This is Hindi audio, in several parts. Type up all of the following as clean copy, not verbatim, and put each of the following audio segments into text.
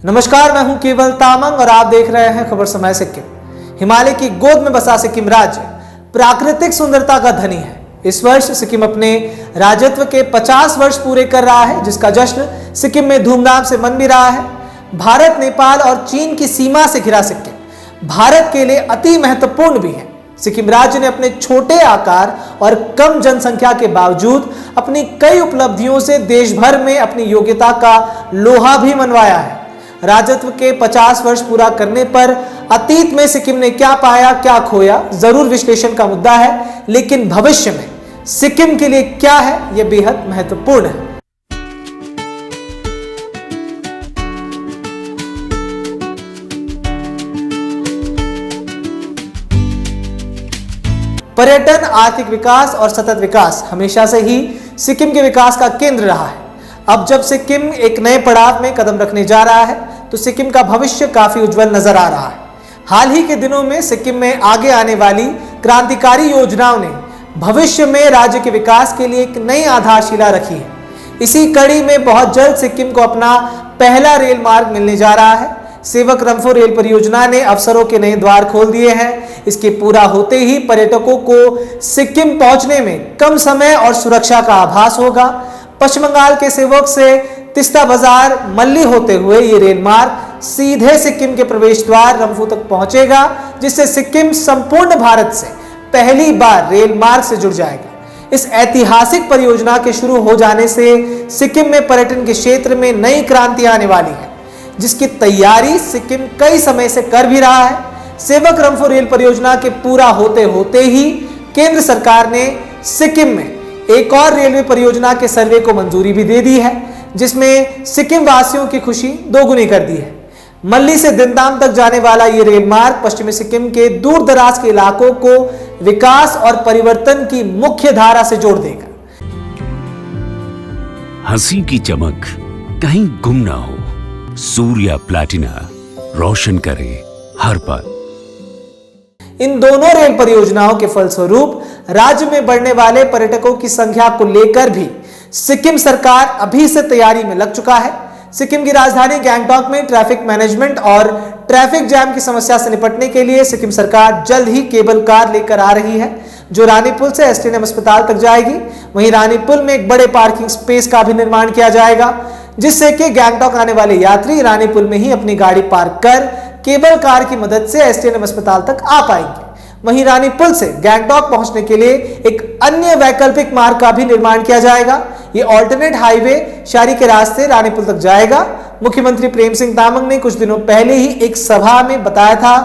नमस्कार, मैं हूं केवल तामंग और आप देख रहे हैं खबर समय सिक्किम। हिमालय की गोद में बसा सिक्किम राज्य प्राकृतिक सुंदरता का धनी है। इस वर्ष सिक्किम अपने राज्यत्व के 50 वर्ष पूरे कर रहा है, जिसका जश्न सिक्किम में धूमधाम से मन भी रहा है। भारत, नेपाल और चीन की सीमा से घिरा सिक्किम भारत के लिए अति महत्वपूर्ण भी है। सिक्किम राज्य ने अपने छोटे आकार और कम जनसंख्या के बावजूद अपनी कई उपलब्धियों से देश भर में अपनी योग्यता का लोहा भी मनवाया है। राज्यत्व के 50 वर्ष पूरा करने पर अतीत में सिक्किम ने क्या पाया, क्या खोया, जरूर विश्लेषण का मुद्दा है, लेकिन भविष्य में सिक्किम के लिए क्या है, यह बेहद महत्वपूर्ण है। पर्यटन, आर्थिक विकास और सतत विकास हमेशा से ही सिक्किम के विकास का केंद्र रहा है। अब जब सिक्किम एक नए पड़ाव में कदम रखने जा रहा है, तो सिक्किम का भविष्य काफी उज्जवल नजर आ रहा है। हाल ही के दिनों में सिक्किम में आगे आने वाली क्रांतिकारी योजनाओं ने भविष्य में राज्य के विकास के लिए एक नई आधारशिला रखी है। इसी कड़ी में बहुत जल्द सिक्किम को अपना पहला रेल मार्ग मिलने जा रहा है। सेवक रंफो रेल परियोजना ने अवसरों के नए द्वार खोल दिए हैं। इसके पूरा होते ही पर्यटकों को सिक्किम पहुंचने में कम समय और सुरक्षा का आभास होगा। पश्चिम बंगाल के सेवक से तिस्ता बाजार मल्ली होते हुए ये रेल मार्ग सीधे सिक्किम के प्रवेश द्वार रंफू तक पहुंचेगा, जिससे सिक्किम संपूर्ण भारत से पहली बार रेल मार्ग से जुड़ जाएगा। इस ऐतिहासिक परियोजना के शुरू हो जाने से सिक्किम में पर्यटन के क्षेत्र में नई क्रांति आने वाली है, जिसकी तैयारी सिक्किम कई समय से कर भी रहा है। सेवक रंफो रेल परियोजना के पूरा होते होते ही केंद्र सरकार ने सिक्किम में एक और रेलवे परियोजना के सर्वे को मंजूरी भी दे दी है, जिसमें सिक्किम वासियों की खुशी दोगुनी कर दी है। मल्ली से दिनदाम तक जाने वाला ये रेल मार्ग पश्चिमी सिक्किम के दूर दराज के इलाकों को विकास और परिवर्तन की मुख्य धारा से जोड़ देगा। हंसी की चमक कहीं गुम ना हो, सूर्या प्लैटिना रोशन करे हर पल। इन दोनों रेल परियोजनाओं के फलस्वरूप राज्य में बढ़ने वाले पर्यटकों की संख्या को लेकर भी सिक्किम सरकार अभी से तैयारी में लग चुका है। सिक्किम की राजधानी गैंगटॉक में ट्रैफिक मैनेजमेंट और ट्रैफिक जैम की समस्या से निपटने के लिए सिक्किम सरकार जल्द ही केबल कार लेकर आ रही है, जो रानीपुल से एसटीएनएम अस्पताल तक जाएगी। वहीं रानीपुल में एक बड़े पार्किंग स्पेस का भी निर्माण किया जाएगा, जिससे कि गैंगटॉक आने वाले यात्री रानीपुल में ही अपनी गाड़ी पार्क कर केबल कार की मदद से एसटीएनएम अस्पताल तक आ पाएंगे। वहीं रानीपुल से गैंगटॉक पहुंचने के लिए एक अन्य वैकल्पिक मार्ग का भी निर्माण किया जाएगा। ये ऑल्टरनेट हाईवे शारी के रास्ते रानीपुल तक जाएगा। मुख्यमंत्री प्रेम सिंह तामंग ने कुछ दिनों पहले ही एक सभा में बताया था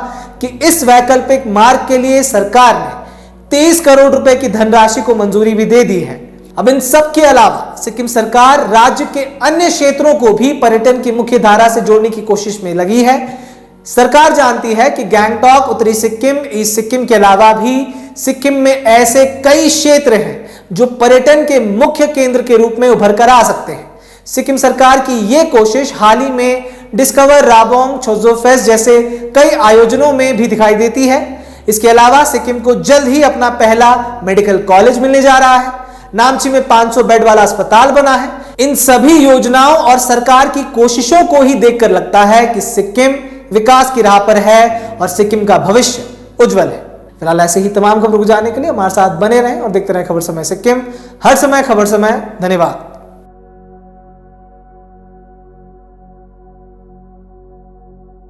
कि इस वैकल्पिक मार्ग के लिए सरकार ने 23 करोड़ रुपए की धनराशि को मंजूरी भी दे दी है। अब इन सब के अलावा सिक्किम सरकार राज्य के अन्य क्षेत्रों को भी पर्यटन की मुख्य धारा से जोड़ने की कोशिश में लगी है। सरकार जानती है कि गैंगटॉक, उत्तरी सिक्किम, ईस्ट सिक्किम के अलावा भी सिक्किम में ऐसे कई क्षेत्र हैं जो पर्यटन के मुख्य केंद्र के रूप में उभर कर आ सकते हैं। सिक्किम सरकार की यह कोशिश हाल ही में डिस्कवर राबोंग छोजो फेस्ट जैसे कई आयोजनों में भी दिखाई देती है। इसके अलावा सिक्किम को जल्द ही अपना पहला मेडिकल कॉलेज मिलने जा रहा है। नामची में 500 बेड वाला अस्पताल बना है। इन सभी योजनाओं और सरकार की कोशिशों को ही देखकर लगता है कि सिक्किम विकास की राह पर है और सिक्किम का भविष्य उज्जवल है। फिलहाल ऐसे ही तमाम खबरों को जानने के लिए हमारे साथ बने रहें और देखते रहें खबर समय सिक्किम। हर समय खबर समय। धन्यवाद।